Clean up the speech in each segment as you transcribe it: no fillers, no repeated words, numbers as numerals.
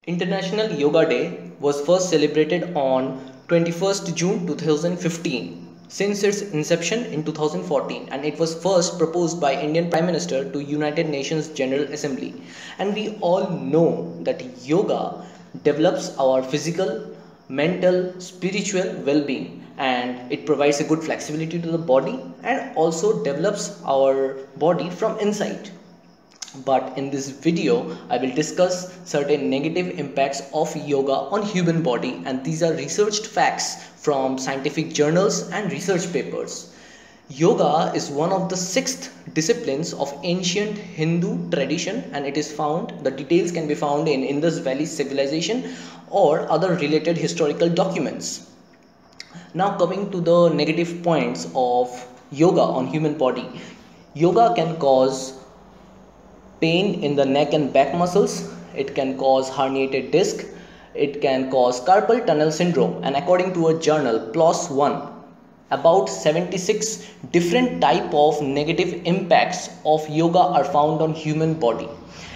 International Yoga Day was first celebrated on 21st June 2015 since its inception in 2014, and it was first proposed by Indian Prime Minister to United Nations General Assembly. And we all know that yoga develops our physical, mental, spiritual well-being, and it provides a good flexibility to the body and also develops our body from inside. But in this video I will discuss certain negative impacts of yoga on human body, and these are researched facts from scientific journals and research papers. Yoga is one of the sixth disciplines of ancient Hindu tradition, and it is found, the details can be found in Indus Valley civilization or other related historical documents. Now coming to the negative points of yoga on human body. Yoga can cause pain in the neck and back muscles, it can cause herniated disc, it can cause carpal tunnel syndrome, and according to a journal PLOS One, about 76 different type of negative impacts of yoga are found on human body.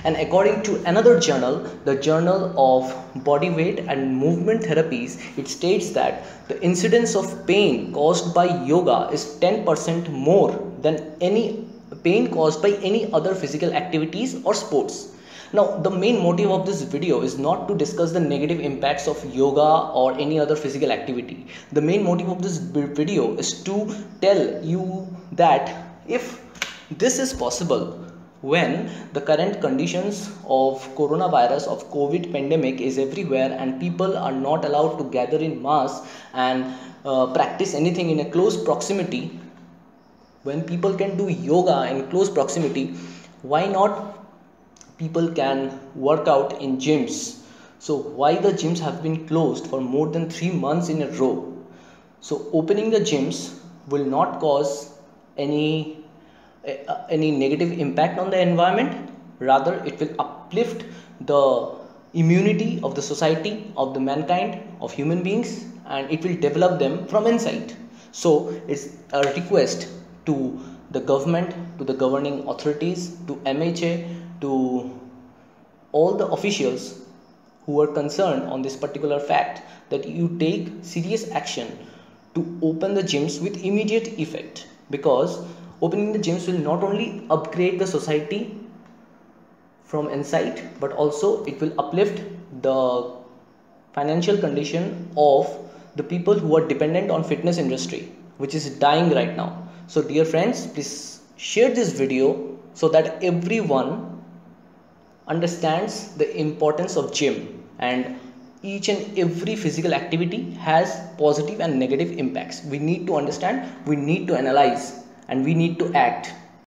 And according to another journal, the Journal of Body Weight and Movement Therapies, it states that the incidence of pain caused by yoga is 10% more than any pain caused by any other physical activities or sports. Now, the main motive of this video is not to discuss the negative impacts of yoga or any other physical activity. The main motive of this video is to tell you that if this is possible when the current conditions of coronavirus, of COVID pandemic is everywhere, and people are not allowed to gather in mass and practice anything in a close proximity. When people can do yoga in close proximity, why not people can work out in gyms? So why the gyms have been closed for more than 3 months in a row? So opening the gyms will not cause any negative impact on the environment, rather it will uplift the immunity of the society, of the mankind, of human beings, and it will develop them from inside. So it's a request to the government, to the governing authorities, to MHA, to all the officials who are concerned on this particular fact, that you take serious action to open the gyms with immediate effect, because opening the gyms will not only upgrade the society from inside, but also it will uplift the financial condition of the people who are dependent on fitness industry, which is dying right now. So dear friends, please share this video so that everyone understands the importance of gym, and each and every physical activity has positive and negative impacts. We need to understand, we need to analyze, and we need to act.